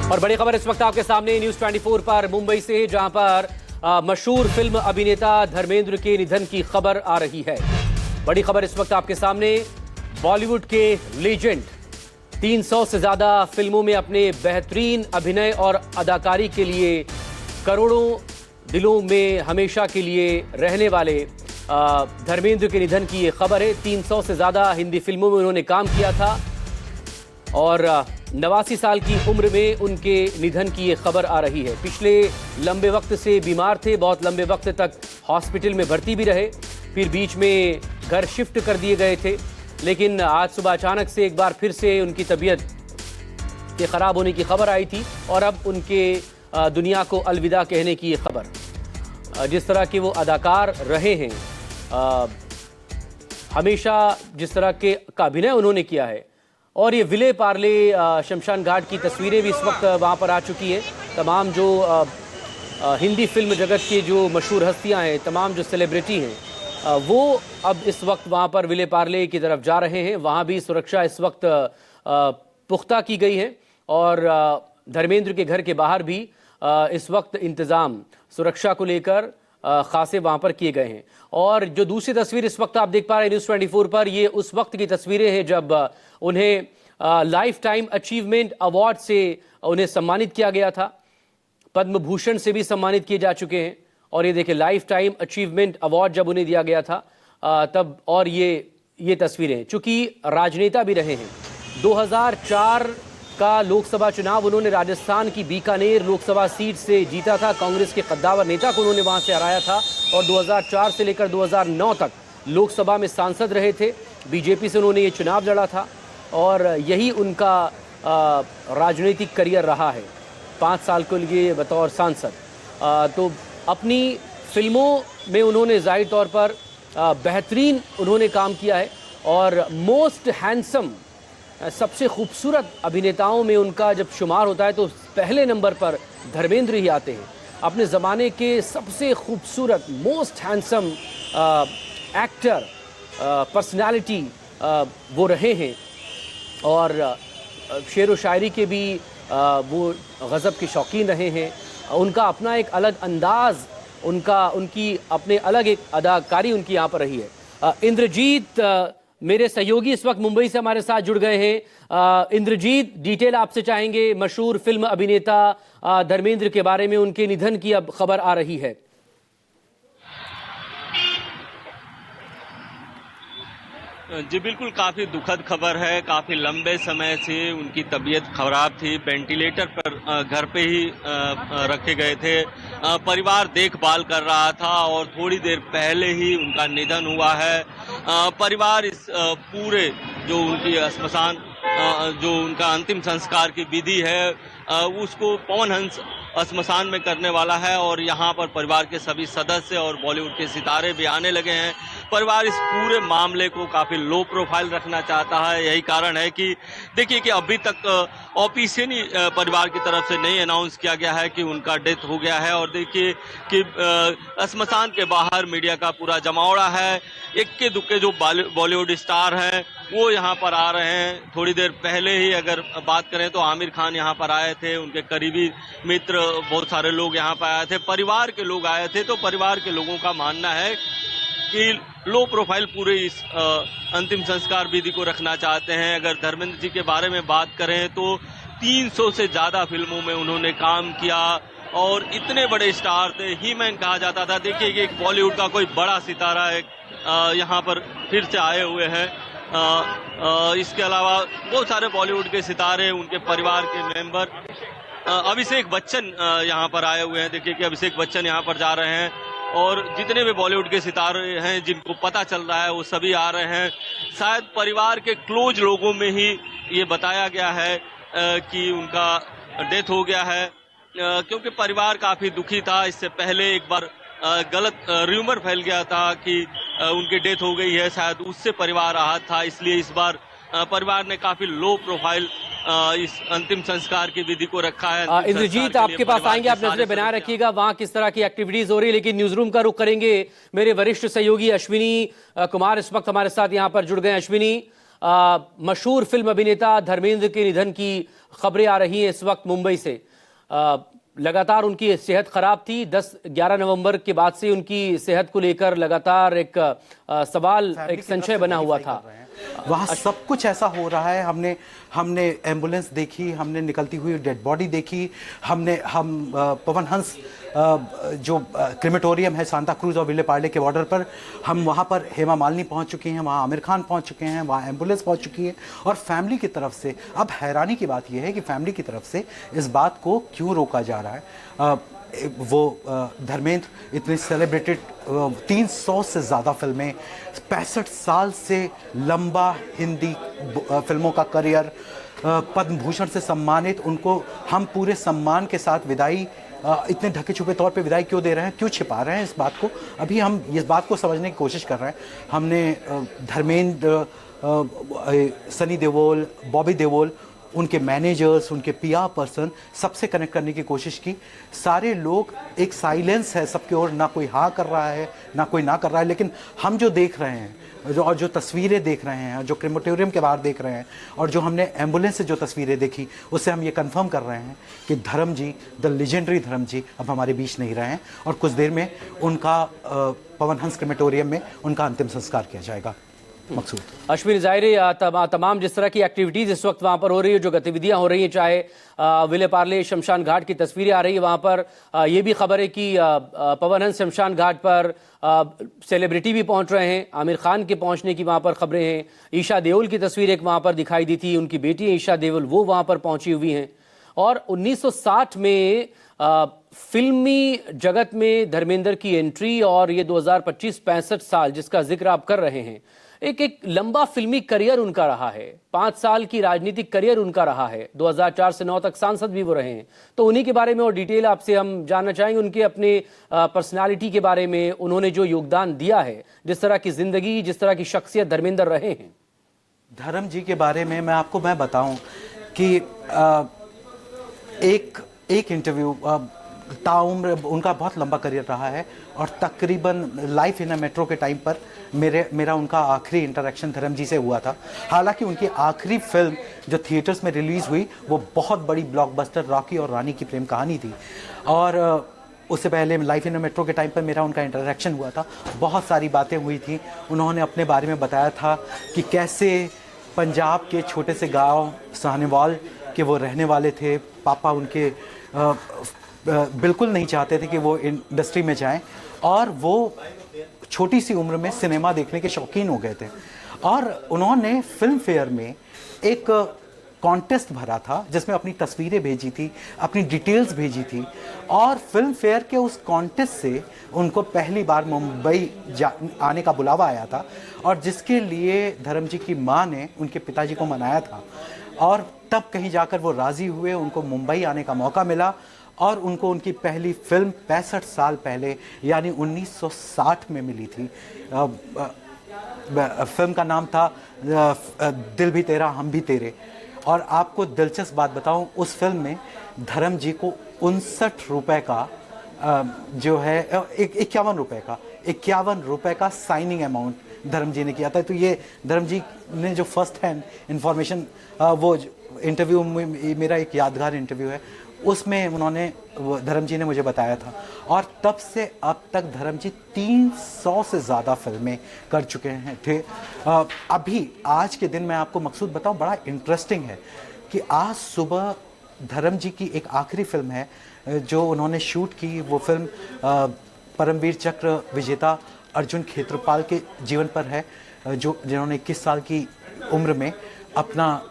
और बड़ी खबर इस वक्त आपके सामने न्यूज 24 पर मुंबई से, जहां पर मशहूर फिल्म अभिनेता धर्मेंद्र के निधन की खबर आ रही है। बड़ी खबर इस वक्त आपके सामने, बॉलीवुड के लीजेंड 300 से ज्यादा फिल्मों में अपने बेहतरीन अभिनय और अदाकारी के लिए करोड़ों दिलों में हमेशा के लिए रहने वाले धर्मेंद्र के निधन की ये खबर है। 300 से ज्यादा हिंदी फिल्मों में उन्होंने काम किया था और 89 साल की उम्र में उनके निधन की ये खबर आ रही है। पिछले लंबे वक्त से बीमार थे, बहुत लंबे वक्त तक हॉस्पिटल में भर्ती भी रहे, फिर बीच में घर शिफ्ट कर दिए गए थे, लेकिन आज सुबह अचानक से एक बार फिर से उनकी तबीयत के खराब होने की खबर आई थी और अब उनके दुनिया को अलविदा कहने की ये खबर। जिस तरह के वो अदाकार रहे हैं, हमेशा जिस तरह के का अभिनय उन्होंने किया है, और ये विले पार्ले शमशान घाट की तस्वीरें भी इस वक्त वहाँ पर आ चुकी हैं। तमाम जो हिंदी फिल्म जगत के जो मशहूर हस्तियाँ हैं, तमाम जो सेलिब्रिटी हैं, वो अब इस वक्त वहाँ पर विले पार्ले की तरफ जा रहे हैं। वहाँ भी सुरक्षा इस वक्त पुख्ता की गई है और धर्मेंद्र के घर के बाहर भी इस वक्त इंतज़ाम सुरक्षा को लेकर खासे वहाँ पर किए गए हैं। और जो दूसरी तस्वीर इस वक्त आप देख पा रहे हैं न्यूज़ 24 पर, ये उस वक्त की तस्वीरें हैं जब उन्हें लाइफ टाइम अचीवमेंट अवार्ड से उन्हें सम्मानित किया गया था। पद्म भूषण से भी सम्मानित किए जा चुके हैं और ये देखिए लाइफ टाइम अचीवमेंट अवार्ड जब उन्हें दिया गया था तब। और ये तस्वीरें, चूंकि राजनेता भी रहे हैं, 2004 का लोकसभा चुनाव उन्होंने राजस्थान की बीकानेर लोकसभा सीट से जीता था। कांग्रेस के कद्दावर नेता को उन्होंने वहां से हराया था और 2004 से लेकर 2009 तक लोकसभा में सांसद रहे थे। बीजेपी से उन्होंने ये चुनाव लड़ा था और यही उनका राजनीतिक करियर रहा है, 5 साल के लिए बतौर सांसद। तो अपनी फिल्मों में उन्होंने जाहिर तौर पर बेहतरीन उन्होंने काम किया है और मोस्ट हैंडसम, सबसे खूबसूरत अभिनेताओं में उनका जब शुमार होता है तो पहले नंबर पर धर्मेंद्र ही आते हैं। अपने ज़माने के सबसे खूबसूरत, मोस्ट हैंडसम एक्टर, पर्सनालिटी वो रहे हैं और शेर व शायरी के भी वो गज़ब के शौकीन रहे हैं। उनका अपना एक अलग अंदाज़, उनकी अपने अलग एक अदाकारी उनकी यहाँ पर रही है। इंद्रजीत मेरे सहयोगी इस वक्त मुंबई से हमारे साथ जुड़ गए हैं। इंद्रजीत, डिटेल आपसे चाहेंगे मशहूर फिल्म अभिनेता धर्मेंद्र के बारे में, उनके निधन की अब खबर आ रही है। जी बिल्कुल, काफ़ी दुखद खबर है। काफ़ी लंबे समय से उनकी तबीयत खराब थी, वेंटिलेटर पर घर पे ही रखे गए थे। परिवार देखभाल कर रहा था और थोड़ी देर पहले ही उनका निधन हुआ है। परिवार इस पूरे जो उनकी श्मशान, जो उनका अंतिम संस्कार की विधि है, उसको पवन हंस श्मशान में करने वाला है और यहाँ पर परिवार के सभी सदस्य और बॉलीवुड के सितारे भी आने लगे हैं। परिवार इस पूरे मामले को काफ़ी लो प्रोफाइल रखना चाहता है। यही कारण है कि देखिए कि अभी तक ऑफिशियली परिवार की तरफ से नहीं अनाउंस किया गया है कि उनका डेथ हो गया है। और देखिए कि श्मशान के बाहर मीडिया का पूरा जमावड़ा है। इक्के दुक्के जो बॉलीवुड स्टार हैं वो यहाँ पर आ रहे हैं। थोड़ी देर पहले ही अगर बात करें तो आमिर खान यहाँ पर आए थे, उनके करीबी मित्र, बहुत सारे लोग यहाँ पर आए थे, परिवार के लोग आए थे। तो परिवार के लोगों का मानना है कि लो प्रोफाइल पूरे इस अंतिम संस्कार विधि को रखना चाहते हैं। अगर धर्मेंद्र जी के बारे में बात करें तो 300 से ज़्यादा फिल्मों में उन्होंने काम किया और इतने बड़े स्टार थे, ही मैन कहा जाता था। देखिए कि एक बॉलीवुड का कोई बड़ा सितारा एक यहाँ पर फिर से आए हुए हैं। इसके अलावा बहुत सारे बॉलीवुड के सितारे, उनके परिवार के मेंबर, अभिषेक बच्चन यहाँ पर आए हुए हैं। देखिए कि अभिषेक बच्चन यहाँ पर जा रहे हैं और जितने भी बॉलीवुड के सितारे हैं जिनको पता चल रहा है वो सभी आ रहे हैं। शायद परिवार के क्लोज लोगों में ही ये बताया गया है कि उनका डेथ हो गया है, क्योंकि परिवार काफ़ी दुखी था। इससे पहले एक बार गलत र्यूमर फैल गया था कि उनकी डेथ हो गई है, शायद उससे परिवार आहत था। इसलिए इस बार परिवार ने काफी लो प्रोफाइल इस अंतिम संस्कार की विधि को रखा है। इंद्रजीत, आपके पास आएंगे, आप नजरें बनाए रखिएगा वहां किस तरह की एक्टिविटीज हो रही है। लेकिन न्यूज रूम का रुख करेंगे, मेरे वरिष्ठ सहयोगी अश्विनी कुमार इस वक्त हमारे साथ यहाँ पर जुड़ गए। अश्विनी, मशहूर फिल्म अभिनेता धर्मेंद्र के निधन की खबरें आ रही हैं इस वक्त मुंबई से। लगातार उनकी सेहत खराब थी। 10-11 नवंबर के बाद से उनकी सेहत को लेकर लगातार एक सवाल, एक संशय बना हुआ था। वहाँ सब कुछ ऐसा हो रहा है। हमने एम्बुलेंस देखी, हमने निकलती हुई डेड बॉडी देखी, हम पवन हंस जो क्रिमेटोरियम है सांता क्रूज और विले पार्ले के बॉर्डर पर, हम वहाँ पर हेमा मालिनी पहुँच चुकी हैं, वहाँ आमिर खान पहुँच चुके हैं, वहाँ एम्बुलेंस पहुँच चुकी है। और फैमिली की तरफ से अब हैरानी की बात यह है कि फैमिली की तरफ से इस बात को क्यों रोका जा रहा है। वो धर्मेंद्र इतने सेलिब्रेटेड 300 से ज़्यादा फिल्में, 65 साल से लंबा हिंदी फिल्मों का करियर, पद्म भूषण से सम्मानित, उनको हम पूरे सम्मान के साथ विदाई, इतने ढके छुपे तौर पे विदाई क्यों दे रहे हैं, क्यों छिपा रहे हैं इस बात को। अभी हम इस बात को समझने की कोशिश कर रहे हैं। हमने धर्मेंद्र, सनी देओल, बॉबी देओल, उनके मैनेजर्स, उनके पीआर पर्सन, सबसे कनेक्ट करने की कोशिश की। सारे लोग, एक साइलेंस है सबके ओर, ना कोई हाँ कर रहा है ना कोई ना कर रहा है। लेकिन हम जो देख रहे हैं, जो तस्वीरें देख रहे हैं, जो क्रिमेटोरियम के बाहर देख रहे हैं, और जो हमने एम्बुलेंस से जो तस्वीरें देखी, उससे हम ये कंफर्म कर रहे हैं कि धर्म जी, द लेजेंडरी धर्म जी, अब हमारे बीच नहीं रहे हैं। और कुछ देर में उनका पवन हंस क्रिमेटोरियम में उनका अंतिम संस्कार किया जाएगा। मकसूद अश्विन, ज़ाहिर है तमाम जिस तरह की एक्टिविटीज़ इस वक्त वहाँ पर हो रही है, जो गतिविधियाँ हो रही हैं, चाहे विले पार्ले शमशान घाट की तस्वीरें आ रही है वहाँ पर, ये भी खबर है कि पवन हंस शमशान घाट पर सेलिब्रिटी भी पहुँच रहे हैं। आमिर खान के पहुँचने की वहाँ पर खबरें हैं। ईशा देओल की तस्वीर एक वहाँ पर दिखाई दी थी, उनकी बेटी ईशा देओल, वो वहाँ पर पहुँची हुई हैं। और 1960 में फिल्मी जगत में धर्मेंद्र की एंट्री, और ये 2025 65 साल जिसका जिक्र आप कर रहे हैं, एक लंबा फिल्मी करियर उनका रहा है। 5 साल की राजनीतिक करियर उनका रहा है। 2004 से 9 तक सांसद भी वो रहे हैं। तो उन्हीं के बारे में और डिटेल आपसे हम जानना चाहेंगे, उनके अपने पर्सनालिटी के बारे में, उन्होंने जो योगदान दिया है, जिस तरह की जिंदगी, जिस तरह की शख्सियत धर्मेंद्र रहे हैं। धर्म जी के बारे में मैं बताऊं कि एक इंटरव्यू, ताउम्र उनका बहुत लंबा करियर रहा है, और तकरीबन लाइफ इन अ मेट्रो के टाइम पर मेरा उनका आखिरी इंटरेक्शन धर्म जी से हुआ था। हालांकि उनकी आखिरी फिल्म जो थिएटर्स में रिलीज़ हुई, वो बहुत बड़ी ब्लॉकबस्टर रॉकी और रानी की प्रेम कहानी थी। और उससे पहले लाइफ इन अ मेट्रो के टाइम पर मेरा उनका इंटरेक्शन हुआ था। बहुत सारी बातें हुई थी। उन्होंने अपने बारे में बताया था कि कैसे पंजाब के छोटे से गाँव साहनेवाल के वो रहने वाले थे। पापा उनके बिल्कुल नहीं चाहते थे कि वो इंडस्ट्री में जाएं, और वो छोटी सी उम्र में सिनेमा देखने के शौकीन हो गए थे। और उन्होंने फिल्म फेयर में एक कॉन्टेस्ट भरा था, जिसमें अपनी तस्वीरें भेजी थी, अपनी डिटेल्स भेजी थी, और फिल्म फेयर के उस कॉन्टेस्ट से उनको पहली बार मुंबई आने का बुलावा आया था, और जिसके लिए धर्म जी की माँ ने उनके पिताजी को मनाया था। और तब कहीं जाकर वो राज़ी हुए, उनको मुंबई आने का मौका मिला, और उनको उनकी पहली फिल्म 65 साल पहले यानी 1960 में मिली थी। फिल्म का नाम था दिल भी तेरा हम भी तेरे। और आपको दिलचस्प बात बताऊं, उस फिल्म में धर्म जी को 59 रुपये का जो है 51 रुपये का साइनिंग अमाउंट धर्म जी ने किया था। तो ये धर्म जी ने जो फर्स्ट हैंड इंफॉर्मेशन, वो इंटरव्यू मेरा एक यादगार इंटरव्यू है, उसमें उन्होंने, धर्म जी ने मुझे बताया था। और तब से अब तक धर्म जी 300 से ज़्यादा फिल्में कर चुके हैं थे। अभी आज के दिन मैं आपको मकसूद बताऊं, बड़ा इंटरेस्टिंग है कि आज सुबह धर्म जी की एक आखिरी फिल्म है जो उन्होंने शूट की। वो फिल्म परमवीर चक्र विजेता अर्जुन खेत्रपाल के जीवन पर है, जिन्होंने 21 साल की उम्र में अपना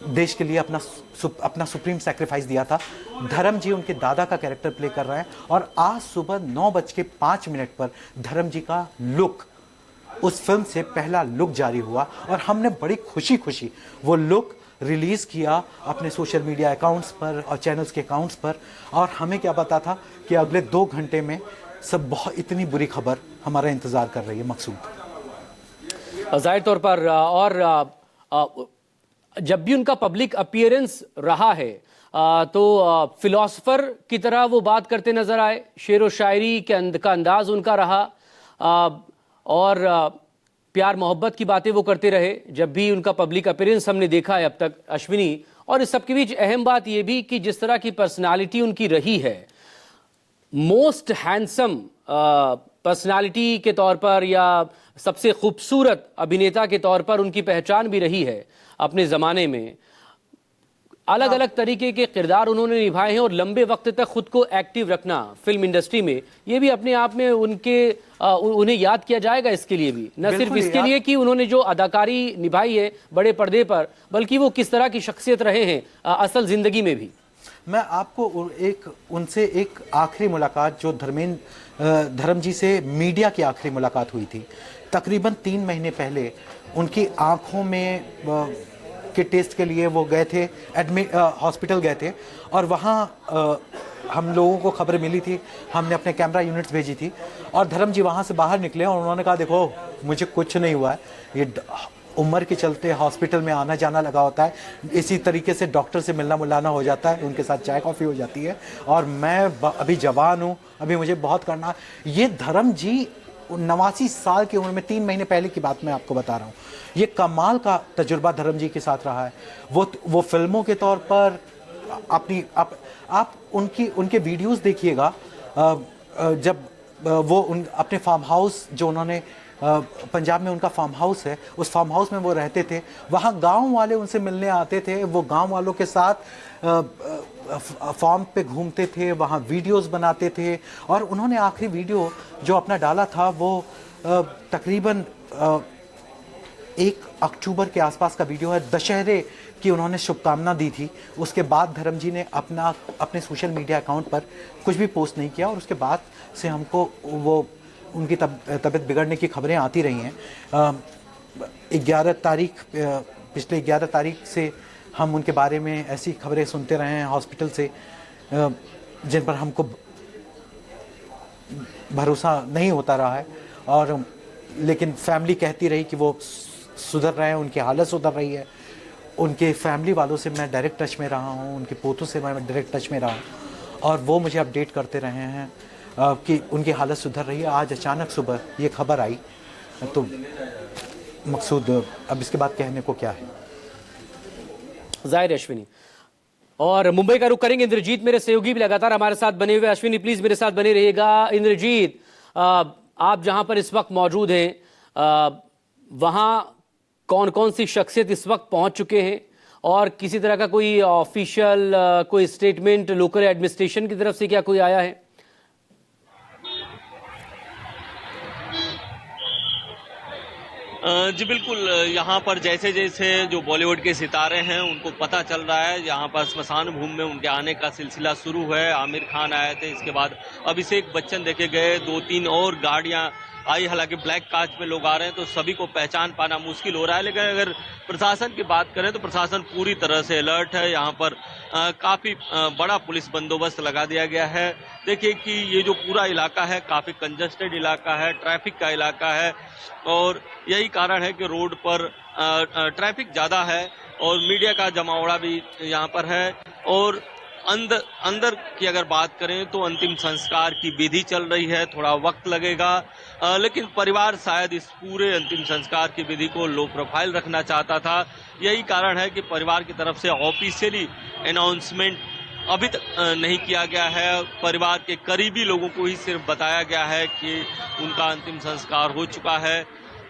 देश के लिए अपना सुप्रीम सैक्रिफाइस दिया था। धर्म जी उनके दादा का कैरेक्टर प्ले कर रहे हैं, और आज सुबह 9:05 पर धर्म जी का लुक, उस फिल्म से पहला लुक जारी हुआ, और हमने बड़ी खुशी वो लुक रिलीज़ किया अपने सोशल मीडिया अकाउंट्स पर और चैनल्स के अकाउंट्स पर। और हमें क्या पता था कि अगले 2 घंटे में बहुत इतनी बुरी खबर हमारा इंतज़ार कर रही है। मकसूद जाहिर तौर पर, और जब भी उनका पब्लिक अपीयरेंस रहा है, तो फिलोसफर की तरह वो बात करते नजर आए। शेर व शायरी का अंदाज उनका रहा, और प्यार मोहब्बत की बातें वो करते रहे जब भी उनका पब्लिक अपीयरेंस हमने देखा है अब तक अश्विनी। और इस सब के बीच अहम बात ये भी कि जिस तरह की पर्सनालिटी उनकी रही है, मोस्ट हैंडसम पर्सनालिटी के तौर पर या सबसे खूबसूरत अभिनेता के तौर पर उनकी पहचान भी रही है अपने ज़माने में। अलग अलग तरीके के किरदार उन्होंने निभाए हैं और लंबे वक्त तक खुद को एक्टिव रखना फिल्म इंडस्ट्री में, ये भी अपने आप में उन्हें याद किया जाएगा इसके लिए भी, न सिर्फ इसके लिए कि उन्होंने जो अदाकारी निभाई है बड़े पर्दे पर, बल्कि वो किस तरह की शख्सियत रहे हैं असल जिंदगी में भी। मैं आपको उनसे एक आखिरी मुलाकात जो धर्म जी से मीडिया की आखिरी मुलाकात हुई थी, तकरीबन 3 महीने पहले उनकी आंखों में के टेस्ट के लिए वो गए थे, हॉस्पिटल गए थे और वहाँ हम लोगों को खबर मिली थी, हमने अपने कैमरा यूनिट्स भेजी थी और धर्म जी वहाँ से बाहर निकले और उन्होंने कहा देखो मुझे कुछ नहीं हुआ है, ये उम्र के चलते हॉस्पिटल में आना जाना लगा होता है, इसी तरीके से डॉक्टर से मिलना मुलाना हो जाता है, उनके साथ चाय कॉफ़ी हो जाती है और मैं अभी जवान हूँ, अभी मुझे बहुत करना। ये धर्म जी 89 साल की उम्र में 3 महीने पहले की बात मैं आपको बता रहा हूँ। ये कमाल का तजुर्बा धर्म जी के साथ रहा है। वो फिल्मों के तौर पर आप उनके वीडियोस देखिएगा, जब वो अपने फार्म हाउस जो उन्होंने पंजाब में उनका फार्म हाउस है, उस फार्म हाउस में वो रहते थे, वहाँ गांव वाले उनसे मिलने आते थे, वो गांव वालों के साथ फार्म पे घूमते थे, वहाँ वीडियोस बनाते थे और उन्होंने आखिरी वीडियो जो अपना डाला था वो तकरीबन 1 अक्टूबर के आसपास का वीडियो है, दशहरे की उन्होंने शुभकामना दी थी। उसके बाद धर्म जी ने अपने सोशल मीडिया अकाउंट पर कुछ भी पोस्ट नहीं किया और उसके बाद से हमको वो उनकी तबीयत बिगड़ने की खबरें आती रही हैं। 11 तारीख पिछले 11 तारीख से हम उनके बारे में ऐसी खबरें सुनते रहे हैं हॉस्पिटल से, जिन पर हमको भरोसा नहीं होता रहा है और लेकिन फैमिली कहती रही कि वो सुधर रहे हैं, उनकी हालत सुधर रही है। उनके फैमिली वालों से मैं डायरेक्ट टच में रहा हूँ, उनके पोतों से मैं डायरेक्ट टच में रहा हूँ और वो मुझे अपडेट करते रहे हैं कि उनकी हालत सुधर रही है। आज अचानक सुबह ये खबर आई तो मकसूद अब इसके बाद कहने को क्या है। जाहिर अश्विनी, और मुंबई का रुख करेंगे। इंद्रजीत मेरे सहयोगी भी लगातार हमारे साथ बने हुए। अश्विनी प्लीज मेरे साथ बने रहिएगा। इंद्रजीत, आप जहां पर इस वक्त मौजूद हैं, वहां कौन कौन सी शख्सियत इस वक्त पहुंच चुके हैं और किसी तरह का कोई ऑफिशियल कोई स्टेटमेंट लोकल एडमिनिस्ट्रेशन की तरफ से क्या कोई आया है? जी बिल्कुल, यहाँ पर जैसे जैसे जो बॉलीवुड के सितारे हैं उनको पता चल रहा है, यहाँ पर स्मशान भूमि में उनके आने का सिलसिला शुरू है। आमिर खान आए थे, इसके बाद अभिषेक बच्चन देखे गए, 2-3 और गाड़ियां आई, हालांकि ब्लैक काच में लोग आ रहे हैं तो सभी को पहचान पाना मुश्किल हो रहा है। लेकिन अगर प्रशासन की बात करें तो प्रशासन पूरी तरह से अलर्ट है। यहाँ पर काफी बड़ा पुलिस बंदोबस्त लगा दिया गया है। देखिए कि ये जो पूरा इलाका है काफी कंजस्टेड इलाका है, ट्रैफिक का इलाका है और यही कारण है कि रोड पर ट्रैफिक ज्यादा है और मीडिया का जमावड़ा भी यहाँ पर है। और अंदर की अगर बात करें तो अंतिम संस्कार की विधि चल रही है, थोड़ा वक्त लगेगा, लेकिन परिवार शायद इस पूरे अंतिम संस्कार की विधि को लो प्रोफाइल रखना चाहता था। यही कारण है कि परिवार की तरफ से ऑफिशियली अनाउंसमेंट अभी तक नहीं किया गया है। परिवार के करीबी लोगों को ही सिर्फ बताया गया है कि उनका अंतिम संस्कार हो चुका है।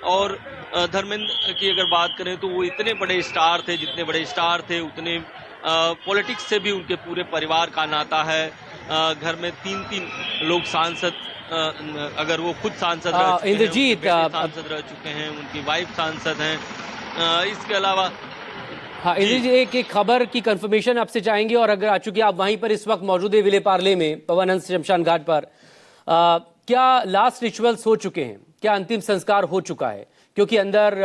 और धर्मेंद्र की अगर बात करें तो वो इतने बड़े स्टार थे, जितने बड़े स्टार थे उतने पॉलिटिक्स से भी उनके पूरे परिवार का नाता है। घर में 3-3 लोग सांसद, अगर वो खुद सांसद रह चुके हैं, इंद्रजीत सांसद रह चुके हैं, उनकी वाइफ सांसद हैं। इसके अलावा हाँ इंद्रजीत, एक खबर की कंफर्मेशन आपसे चाहेंगे और अगर आ चुकी आप वहीं पर इस वक्त मौजूद है विले पार्ले में पवन हंस शमशान घाट पर, क्या लास्ट रिचुअल्स हो चुके हैं? क्या अंतिम संस्कार हो चुका है? क्योंकि अंदर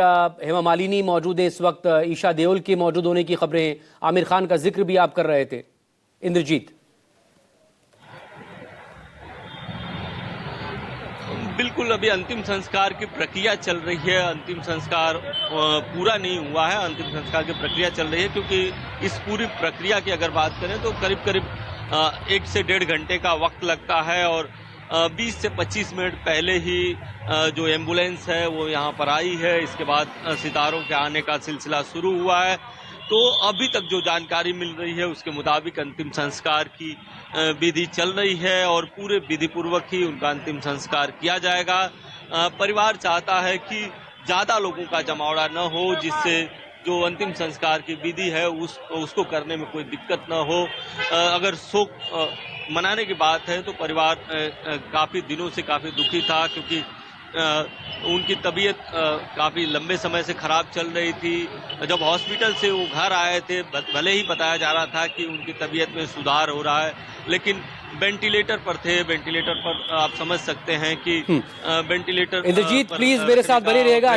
हेमा मालिनी मौजूद है इस वक्त, ईशा देओल के मौजूद होने की खबरें हैं, आमिर खान का जिक्र भी आप कर रहे थे। इंद्रजीत, बिल्कुल अभी अंतिम संस्कार की प्रक्रिया चल रही है। अंतिम संस्कार पूरा नहीं हुआ है, अंतिम संस्कार की प्रक्रिया चल रही है क्योंकि इस पूरी प्रक्रिया की अगर बात करें तो करीब 1 से 1.5 घंटे का वक्त लगता है और 20 से 25 मिनट पहले ही जो एम्बुलेंस है वो यहाँ पर आई है। इसके बाद सितारों के आने का सिलसिला शुरू हुआ है। तो अभी तक जो जानकारी मिल रही है उसके मुताबिक अंतिम संस्कार की विधि चल रही है और पूरे विधि पूर्वक ही उनका अंतिम संस्कार किया जाएगा। परिवार चाहता है कि ज्यादा लोगों का जमावड़ा न हो, जिससे जो अंतिम संस्कार की विधि है उसको करने में कोई दिक्कत न हो। अगर शोक मनाने की बात है तो परिवार काफी दिनों से काफी दुखी था, क्योंकि उनकी तबीयत काफी लंबे समय से खराब चल रही थी। जब हॉस्पिटल से वो घर आए थे, भले ही बताया जा रहा था कि उनकी तबीयत में सुधार हो रहा है, लेकिन वेंटिलेटर पर थे। वेंटिलेटर पर आप समझ सकते हैं कि वेंटिलेटर इंद्रजीत प्लीज मेरे साथ बने रहिएगा।